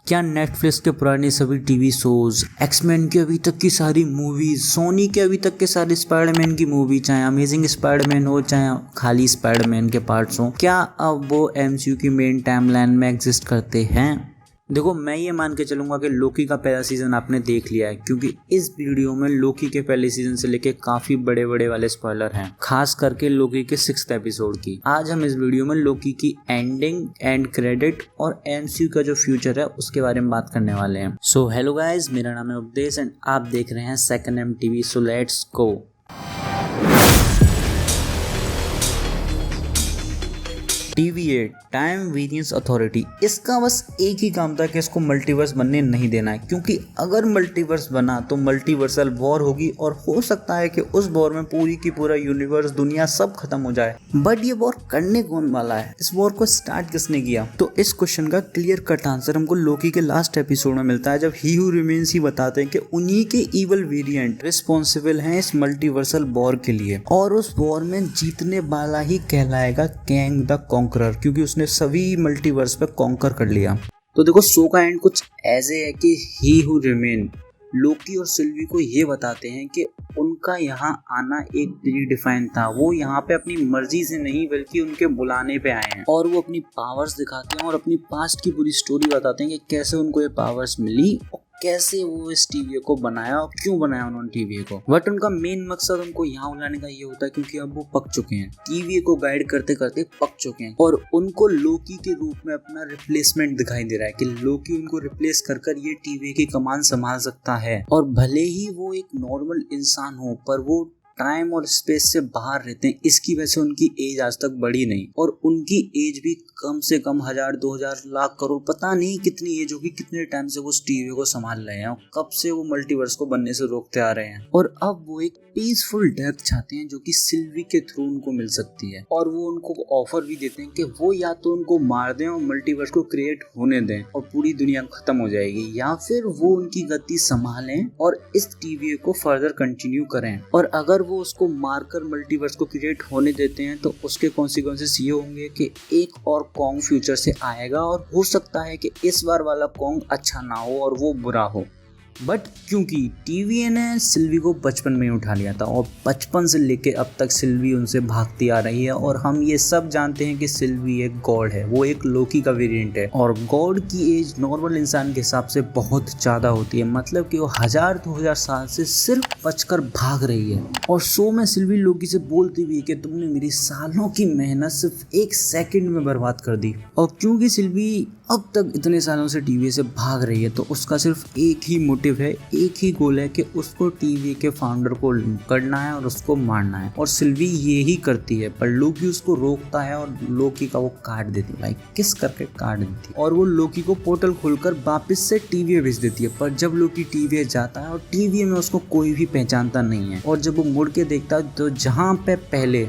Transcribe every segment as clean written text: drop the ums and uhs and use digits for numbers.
क्या नेटफ्लिक्स के पुराने सभी टीवी शोज, एक्समैन की अभी तक की सारी मूवीज, सोनी के अभी तक के सारे स्पाइडरमैन की मूवी, चाहे अमेजिंग स्पाइडरमैन हो चाहे खाली स्पाइडरमैन के पार्ट्स हो, क्या अब वो एमसीयू की मेन टाइमलाइन में एग्जिस्ट करते हैं? देखो, मैं ये मान के चलूंगा कि लोकी का पहला सीजन आपने देख लिया है, क्योंकि इस वीडियो में लोकी के पहले सीजन से लेके काफी बड़े बड़े वाले स्पॉइलर हैं, खास करके लोकी के 6th एपिसोड की। आज हम इस वीडियो में लोकी की एंडिंग, एंड क्रेडिट और एमसीयू का जो फ्यूचर है उसके बारे में बात करने वाले हैं। सो हेलो गाइस, मेरा नाम है उपदेश एंड आप देख रहे हैं second M TV. So let's go. TVA time variance authority, इसका बस एक ही काम था कि इसको मल्टीवर्स बनने नहीं देना है, क्योंकि अगर मल्टीवर्स बना तो मल्टीवर्सल वॉर होगी और हो सकता है कि उस वॉर में पूरी की पूरा यूनिवर्स, दुनिया सब खत्म हो जाए। बट ये वॉर करने कौन वाला है, इस वॉर को स्टार्ट किसने किया? तो इस क्वेश्चन का क्लियर कट आंसर हमको लोकी के लास्ट एपिसोड में मिलता है, जब ही हू रिमेन्स ही बताते हैं कि उन्हीं के इवल वेरिएंट रिस्पॉन्सिबल हैं इस मल्टीवर्सल वॉर के लिए, और उस वॉर में जीतने वाला ही कहलाएगा कैंग द कॉन्करर, क्योंकि उसने सभी मल्टीवर्स पे कॉन्कर कर लिया। तो देखो, शो का एंड कुछ ऐसे है कि ही हू रिमेन लोकी और सिल्वी को ये बताते हैं कि उनका यहाँ आना एक प्री डिफाइन था। वो यहाँ पे अपनी मर्जी से नहीं बल्कि उनके बुलाने पे आए हैं, और वो अपनी पावर्स दिखाते हैं और अपनी पास्ट की पूरी स्टोरी बताते हैं कि कैसे उनको ये पावर्स मिली और कैसे वो इस टीवी को बनाया और क्यों बनाया उन्होंने टीवी को। बट उनका मेन मकसद उनको यहाँ बुलाने का ये होता है क्योंकि अब वो पक चुके हैं, टीवी को गाइड करते करते पक चुके हैं, और उनको लोकी के रूप में अपना रिप्लेसमेंट दिखाई दे रहा है कि लोकी उनको रिप्लेस कर कर ये टीवी की कमान संभाल सकता है। और भले ही वो एक नॉर्मल इंसान हो, पर वो टाइम और स्पेस से बाहर रहते हैं, इसकी वजह से उनकी एज आज तक बढ़ी नहीं, और उनकी एज भी कम से कम 1000, 2000, लाख, करोड़, पता नहीं कितनी एज होगी, कितने टाइम से वो उस टीवी को संभाल रहे हैं और कब से वो मल्टीवर्स को बनने से रोकते आ रहे हैं। और अब वो एक पीसफुल डेथ चाहते हैं जो कि सिल्वी के थ्रू उनको मिल सकती है, और वो उनको ऑफर भी देते हैं कि वो या तो उनको मार दें और मल्टीवर्स को क्रिएट होने दें और पूरी दुनिया खत्म हो जाएगी, या फिर वो उनकी गति संभालें और इस टीवी को फर्दर कंटिन्यू करें। और अगर वो उसको मारकर मल्टीवर्स को क्रिएट होने देते हैं तो उसके कॉन्सिक्वेंसेस ये होंगे कि एक और कॉन्ग फ्यूचर से आएगा, और हो सकता है कि इस बार वाला कॉन्ग अच्छा ना हो और वो बुरा हो। बट क्योंकि टीवी ने सिल्वी को बचपन में ही उठा लिया था और बचपन से लेके अब तक सिल्वी उनसे भागती आ रही है, और हम ये सब जानते हैं कि सिल्वी एक गॉड है, वो एक लोकी का वेरिएंट है, और गॉड की एज नॉर्मल इंसान के हिसाब से बहुत ज़्यादा होती है, मतलब कि वो 1000, 2000 साल से सिर्फ बचकर भाग रही है। और शो में सिल्वी लोकी से बोलती भी है कि तुमने मेरी सालों की मेहनत सिर्फ 1 सेकंड में बर्बाद कर दी। और क्योंकि सिल्वी अब तक इतने सालों से टीवी से भाग रही है, तो उसका सिर्फ एक ही मोटिव है, एक ही गोल है कि उसको टीवी के फाउंडर को करना है और उसको मारना है, और सिल्वी ये ही करती है। पर लोकी उसको रोकता है और लोकी का वो काट देती है, भाई किस करके काट देती है, और वो लोकी को पोर्टल खोलकर वापस से टीवी भेज देती है। पर जब लोकी टीवी जाता है और टीवी में उसको कोई भी पहचानता नहीं है, और जब वो मुड़ के देखता है तो जहाँ पे पहले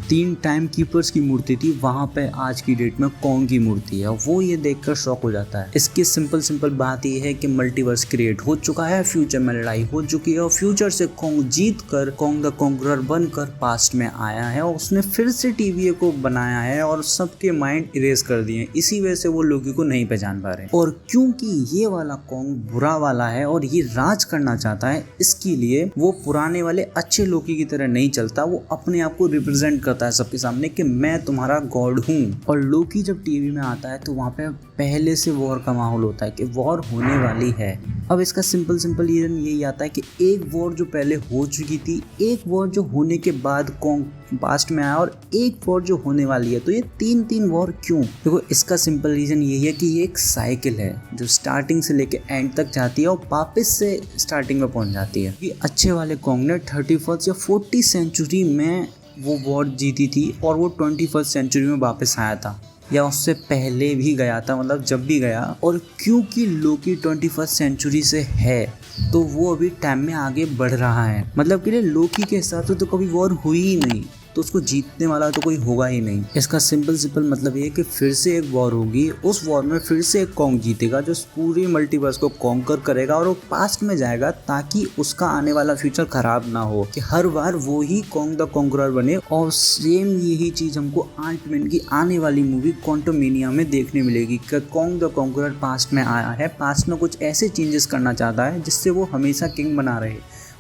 3 टाइम कीपर्स की मूर्ति थी, वहाँ पे आज की डेट में कॉन्ग की मूर्ति है। वो ये देखकर शॉक हो जाता है। इसकी सिंपल बात ये है कि मल्टीवर्स क्रिएट हो चुका है, फ्यूचर में लड़ाई हो चुकी है, और फ्यूचर से कॉन्ग जीत कर कॉन्ग द कॉन्करर बनकर पास्ट में आया है, और उसने फिर से टीवी को बनाया है और सबके माइंड इरेज कर दिए। इसी वजह से वो लोकी को नहीं पहचान पा रहे, और क्योंकि ये वाला कॉन्ग बुरा वाला है और ये राज करना चाहता है, इसके लिए वो पुराने वाले अच्छे लोकी की तरह नहीं चलता, वो अपने आप को रिप्रेजेंट करता है सबके सामने कि मैं तुम्हारा गॉड हूँ। और लोकी जब टीवी में आता है तो वहाँ पे पहले से वॉर का माहौल होता है कि वॉर होने वाली है। अब इसका सिंपल रीजन यही आता है कि एक वॉर जो पहले हो चुकी थी, एक वॉर जो होने के बाद कॉन्ग पास्ट में आया, और एक वॉर जो होने वाली है। तो ये तीन वॉर क्यों? देखो, इसका सिंपल रीजन यही है कि ये एक साइकिल है जो स्टार्टिंग से लेके एंड तक जाती है और वापस से स्टार्टिंग में पहुंच जाती है। ये अच्छे वाले कॉन्ग ने 31st या 40 सेंचुरी में वो वॉर जीती थी, और वो 21st सेंचुरी में वापस आया था, या उससे पहले भी गया था, मतलब जब भी गया। और क्योंकि लोकी 21st सेंचुरी से है तो वो अभी टाइम में आगे बढ़ रहा है, मतलब कि लोकी के हिसाब से तो कभी वॉर हुई ही नहीं, तो उसको जीतने वाला तो कोई होगा ही नहीं। इसका सिंपल मतलब ये है कि फिर से एक वॉर होगी, उस वॉर में फिर से एक कॉन्ग जीतेगा जो पूरी मल्टीवर्स को कॉन्कर करेगा और वो पास्ट में जाएगा ताकि उसका आने वाला फ्यूचर खराब ना हो, कि हर बार वो ही कॉन्ग द कॉन्करर बने। और सेम यही चीज हमको आंट-मैन की आने वाली मूवी क्वांटममेनिया में देखने मिलेगी कि कॉन्ग द कॉन्करर पास्ट में आया है, पास्ट में कुछ ऐसे चेंजेस करना चाहता है जिससे वो हमेशा किंग बना रहे,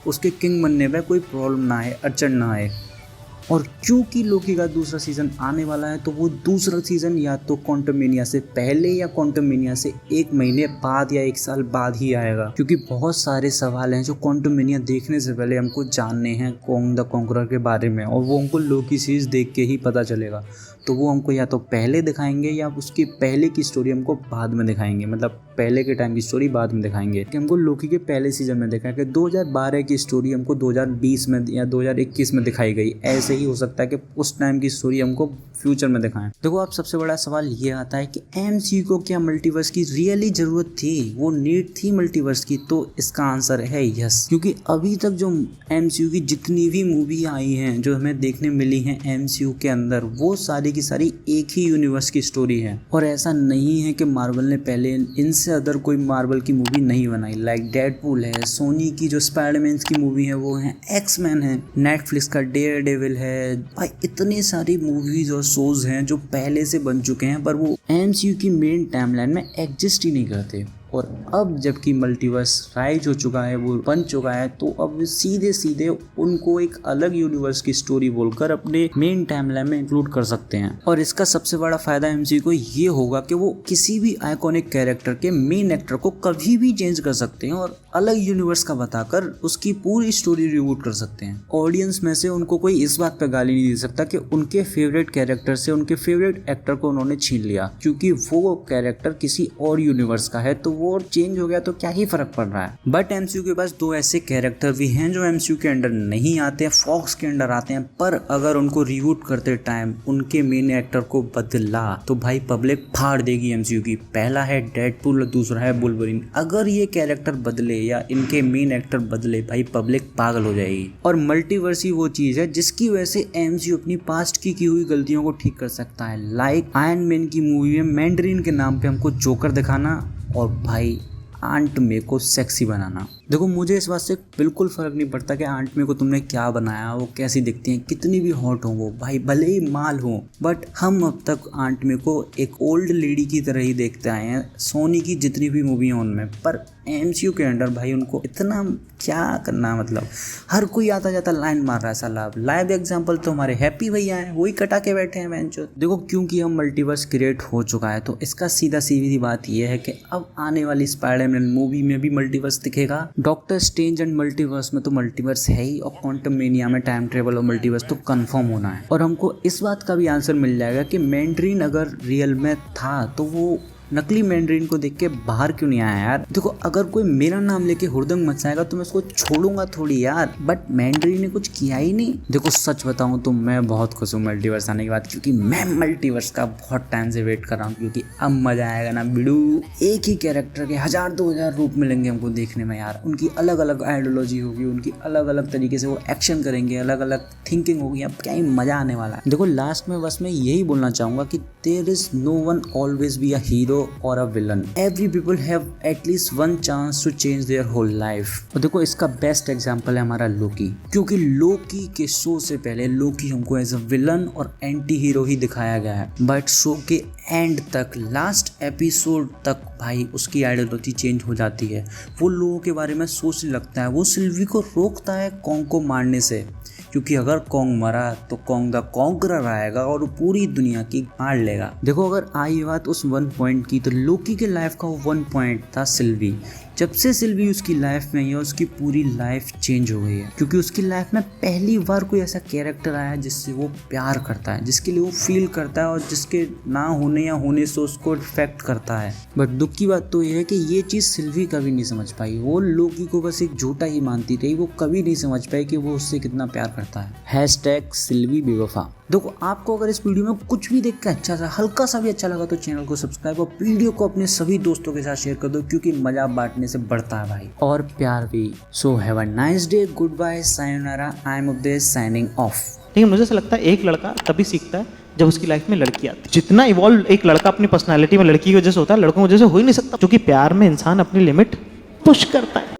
उसके किंग बनने में कोई प्रॉब्लम ना आए, अड़चन ना आए। और क्योंकि लोकी का दूसरा सीज़न आने वाला है तो वो दूसरा सीज़न या तो क्वांटममेनिया से पहले या क्वांटममेनिया से 1 महीने बाद या 1 साल बाद ही आएगा, क्योंकि बहुत सारे सवाल हैं जो क्वांटममेनिया देखने से पहले हमको जानने हैं कॉन्ग द कॉन्करर के बारे में, और वो हमको लोकी सीरीज देख के ही पता चलेगा। तो वो हमको या तो पहले दिखाएंगे या उसकी पहले की स्टोरी हमको बाद में दिखाएंगे, मतलब पहले के टाइम की स्टोरी बाद में दिखाएंगे। कि हमको लोकी के पहले सीजन में देखा है कि 2012 की स्टोरी हमको 2020 में या 2021 में दिखाई गई, ऐसे ही हो सकता है कि उस टाइम की स्टोरी हमको फ्यूचर में दिखाएं। देखो अब सबसे बड़ा सवाल ये आता है कि एमसीयू को क्या मल्टीवर्स की रियली जरूरत थी, वो नीड थी मल्टीवर्स की? तो इसका आंसर है यस, क्योंकि अभी तक जो एमसीयू की जितनी भी मूवी आई हैं जो हमें देखने मिली हैं एमसीयू के अंदर, वो सारी की सारी एक ही यूनिवर्स की स्टोरी है। और ऐसा नहीं है कि मार्वल ने पहले इनसे अदर कोई मार्वल की मूवी नहीं बनाई। लाइक डेडपूल है, सोनी की जो स्पाइडरमैन की मूवी है वो है, एक्समैन है, नेटफ्लिक्स का डेयरडेविल है, भाई इतनी सारी मूवीज और शोज हैं जो पहले से बन चुके हैं पर वो एमसीयू की मेन टाइमलाइन में एग्जिस्ट ही नहीं करते। और अब जबकि मल्टीवर्स राइज हो चुका है, वो बन चुका है, तो अब सीधे सीधे उनको एक अलग यूनिवर्स की स्टोरी बोलकर अपने मेन टाइमलाइन में इंक्लूड कर सकते हैं। और इसका सबसे बड़ा फायदा एमसीयू को ये होगा कि वो किसी भी आइकॉनिक कैरेक्टर के मेन एक्टर को कभी भी चेंज कर सकते हैं और अलग यूनिवर्स का बताकर उसकी पूरी स्टोरी रिबूट कर सकते हैं। ऑडियंस में से उनको कोई इस बात पे गाली नहीं दे सकता कि उनके फेवरेट कैरेक्टर से उनके फेवरेट एक्टर को उन्होंने छीन लिया, क्योंकि वो कैरेक्टर किसी और यूनिवर्स का है, तो वो चेंज हो गया तो क्या ही फर्क पड़ रहा है। बट एमसीयू के पास 2 ऐसे कैरेक्टर भी हैं जो एमसीयू के अंडर नहीं आते हैं, फॉक्स के अंडर आते हैं, पर अगर उनको रिबूट करते टाइम उनके मेन एक्टर को बदला तो भाई पब्लिक फाड़ देगी एमसीयू की। पहला है डेडपूल और दूसरा है वुल्वरीन। अगर ये कैरेक्टर बदले या इनके मेन एक्टर बदले, भाई पब्लिक पागल हो जाएगी। और मल्टीवर्स ही वो चीज है जिसकी वजह से एमसीयू अपनी पास्ट की हुई गलतियों को ठीक कर सकता है। लाइक आयरन मैन की मूवी में मैंडरीन के नाम पे हमको जोकर दिखाना और भाई आंट मे को सेक्सी बनाना। देखो मुझे इस बात से बिल्कुल फर्क नहीं पड़ता कि आंट मे को तुमने क्या बनाया, वो कैसी दिखती हैं, कितनी भी हॉट हो वो, भाई भले ही माल हो, बट हम अब तक आंट मे को एक ओल्ड लेडी की तरह ही देखते आए हैं सोनी की जितनी भी मूवी हैं उनमें। पर एमसीयू के अंडर भाई उनको इतना क्या करना, मतलब हर कोई आता जाता लाइन मार रहा है साला। लाइव एग्जांपल तो हमारे हैप्पी भैया हैं, वही कटा के बैठे हैं बेंचो। देखो क्योंकि हम मल्टीवर्स क्रिएट हो चुका है तो इसका सीधी बात यह है कि अब आने वाली स्पाइडरमैन मूवी में भी मल्टीवर्स दिखेगा। डॉक्टर स्ट्रेंज एंड मल्टीवर्स में तो मल्टीवर्स है ही, और क्वांटममेनिया में टाइम ट्रेवल और मल्टीवर्स तो कंफर्म होना है। और हमको इस बात का भी आंसर मिल जाएगा कि मैंडरीन अगर रियल में था तो वो नकली मैंडरीन को देख के बाहर क्यों नहीं आया यार। देखो अगर कोई मेरा नाम लेके हुड़दंग मचाएगा तो मैं उसको छोड़ूंगा थोड़ी यार, बट मैंडरीन ने कुछ किया ही नहीं। देखो सच बताऊं तो मैं बहुत खुश हूँ मल्टीवर्स आने के बाद, क्योंकि मैं मल्टीवर्स का बहुत टाइम से वेट कर रहा हूँ, क्योंकि अब मजा आएगा ना बिड़ू। एक ही कैरेक्टर के 1000-2000 रूप मिलेंगे हमको देखने में यार, उनकी अलग अलग आइडियोलॉजी होगी, उनकी अलग अलग तरीके से वो एक्शन करेंगे, अलग अलग थिंकिंग होगी, अब क्या ही मजा आने वाला है। देखो लास्ट में बस मैं यही बोलना चाहूंगा कि there is no one always be a hero or a villain. Every people have at least one chance to change their whole life. और देखो इसका बेस्ट एग्जांपल है हमारा लोकी, क्योंकि लोकी के शो से पहले लोकी हमको एज अ विलन और एंटी हीरो ही दिखाया गया है, बट शो के एंड तक, लास्ट एपिसोड तक भाई उसकी आइडियोलॉजी चेंज हो जाती है। वो लोगों के बारे में सोचने लगता है, वो सिल्वी को रोकता है कॉन्ग को मारने से, क्योंकि अगर कॉन्ग मरा तो कॉन्ग द कॉन्करर आएगा और वो पूरी दुनिया की मार लेगा। देखो अगर आई बात उस 1 पॉइंट की, तो लोकी के लाइफ का 1 पॉइंट था सिल्वी। जब से सिल्वी उसकी लाइफ में है उसकी पूरी लाइफ चेंज हो गई है, क्योंकि उसकी लाइफ में पहली बार कोई ऐसा कैरेक्टर आया जिससे वो प्यार करता है, जिसके लिए वो फील करता है और जिसके ना होने या होने से उसको इफेक्ट करता है। बट दुख की बात तो ये है कि ये चीज़ सिल्वी कभी नहीं समझ पाई, वो लोकी को बस एक झूठा ही मानती रही, वो कभी नहीं समझ पाई कि वो उससे कितना प्यार करता है। #सिल्वी बेवफा। देखो आपको अगर इस वीडियो में कुछ भी देख के अच्छा सा, हल्का सा भी अच्छा लगा तो चैनल को सब्सक्राइब और वीडियो को अपने सभी दोस्तों के साथ शेयर कर दो, क्योंकि मजा बांटने से बढ़ता है भाई, और प्यार भी। So have a nice day, good bye, sayonara, I am Updesh signing off. लेकिन मुझे ऐसा लगता है एक लड़का तभी सीखता है जब उसकी लाइफ में लड़की आती है। जितना इवॉल्व एक लड़का अपनी पर्सनालिटी में लड़की की वजह से होता है, लड़कों की वजह से हो ही नहीं सकता, क्योंकि प्यार में इंसान अपनी लिमिट पुश करता है।